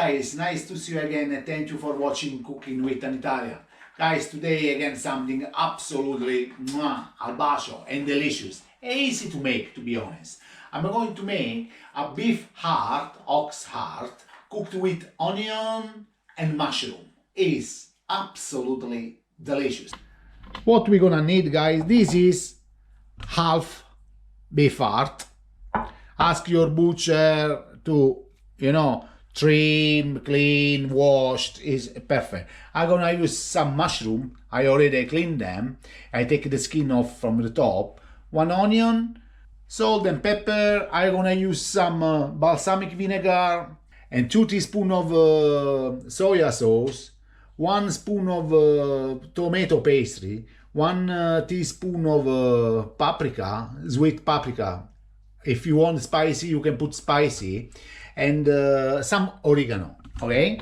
guys, nice to see you again and thank you for watching Cooking with an Italian. Guys, today again something absolutely al bacio and delicious. Easy to make, to be honest. I'm going to make a beef heart, ox heart, cooked with onion and mushroom. Is absolutely delicious. What we're gonna need, guys, this is half beef heart. Ask your butcher to, trim, clean, washed, is perfect. I'm gonna use some mushroom. I already cleaned them. I take the skin off from the top. 1 onion, salt and pepper. I'm gonna use some balsamic vinegar and 2 teaspoons of soya sauce, 1 spoon of tomato pastry, 1 teaspoon of paprika, sweet paprika. If you want spicy, you can put spicy, and some oregano, okay?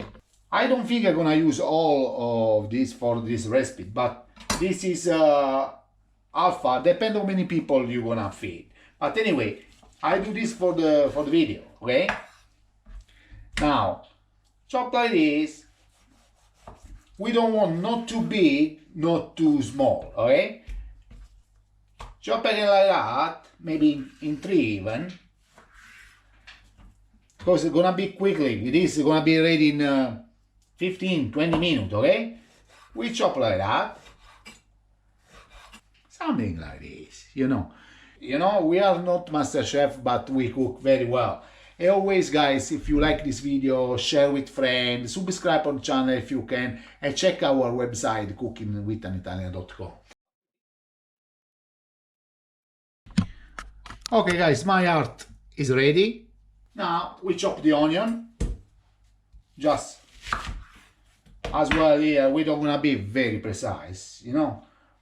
I don't think I'm gonna use all of this for this recipe, but this is alpha, depends how many people you're gonna feed. But anyway, I do this for the video, okay? Now, chop like this. We don't want not too big, not too small, okay? Chop it like that, maybe in 3 even. Because it's gonna be quickly. This is gonna be ready in 15-20 minutes, okay? We chop like that. Something like this, we are not master chef, but we cook very well. And always, guys, if you like this video, share with friends, subscribe on the channel if you can, and check our website cookingwithanitalian.com. Okay, guys, my heart is ready. Now we chop the onion. Just as well here, we don't wanna be very precise,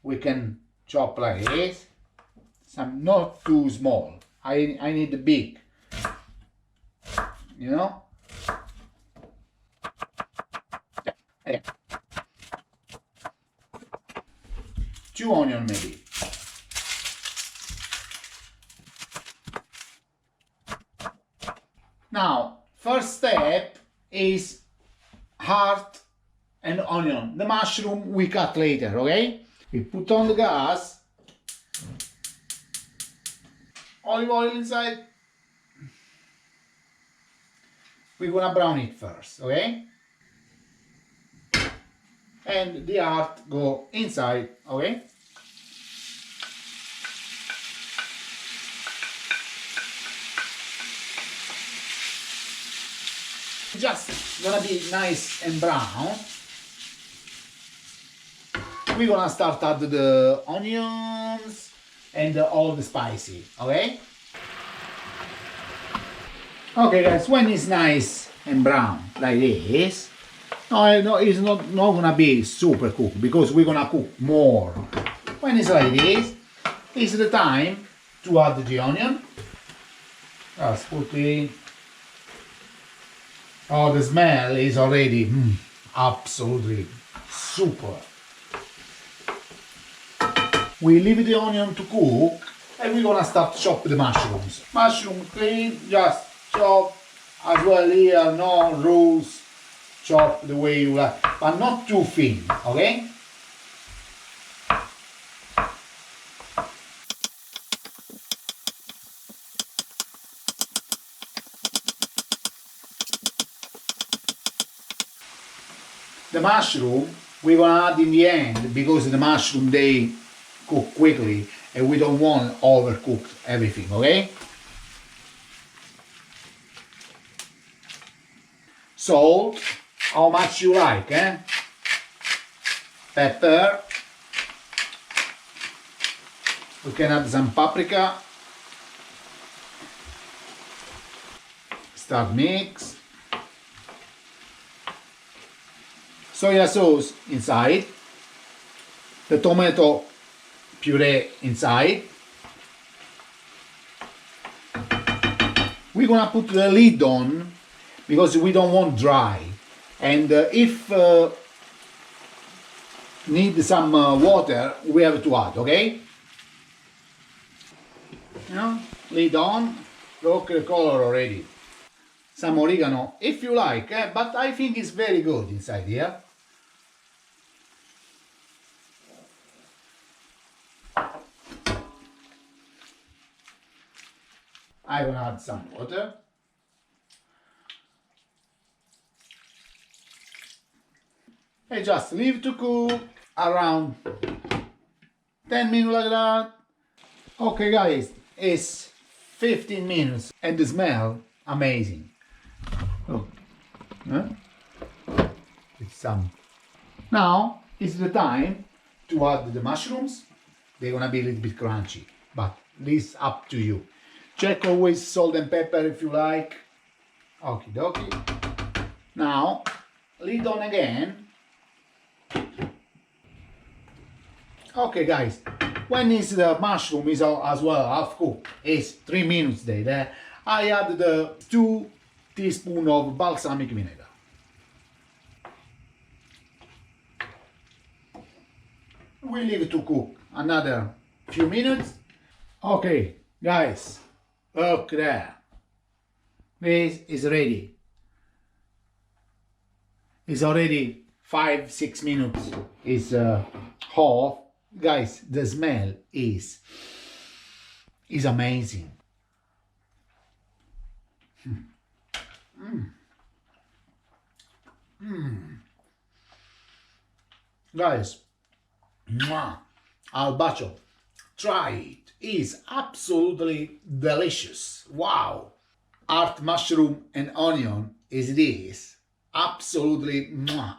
We can chop like this. Some not too small. I need the big. 2 onions maybe. Now, first step is heart and onion. The mushroom we cut later, okay? We put on the gas. Olive oil inside. We're gonna brown it first, okay? And the heart go inside, okay? Just gonna be nice and brown. We're gonna start add the onions and all the spicy, okay? Okay, guys, when it's nice and brown like this, no, it's not gonna be super cooked because we're gonna cook more. When it's like this, it's the time to add the onion. Just put it. Oh, the smell is already absolutely super. We leave the onion to cook and we're gonna start chop the mushrooms. Mushroom clean, just chop as well here, no rules. Chop the way you like, but not too thin, okay? The mushroom we're gonna add in the end because the mushroom they cook quickly and we don't want overcooked everything, okay? Salt, how much you like, Pepper. We can add some paprika. Start mix. Soya sauce inside. The tomato puree inside. We're gonna put the lid on because we don't want dry. And if need some water, we have to add, okay? Lid on. Look at the color already. some oregano if you like, but I think it's very good inside here. I'm gonna add some water. And just leave to cook around 10 minutes like that. Okay guys, it's 15 minutes and the smell amazing. Oh, it's some. Now is the time to add the mushrooms. They're gonna be a little bit crunchy, but this up to you. Check always salt and pepper if you like. Okie dokie. Now lid on again. Okay guys, when is the mushroom is as well half cooked, it's 3 minutes there, I add the 2 teaspoons of balsamic vinegar. We leave it to cook another few minutes. Okay guys, look there, this is ready. It's already 5-6 minutes, it's half. Guys, the smell is amazing. Guys, al bacio, try it. It's absolutely delicious. Wow. Art mushroom and onion is this. Absolutely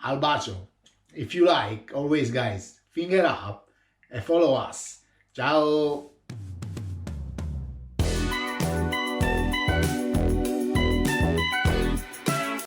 al bacio. If you like, always guys, finger up and follow us. Ciao!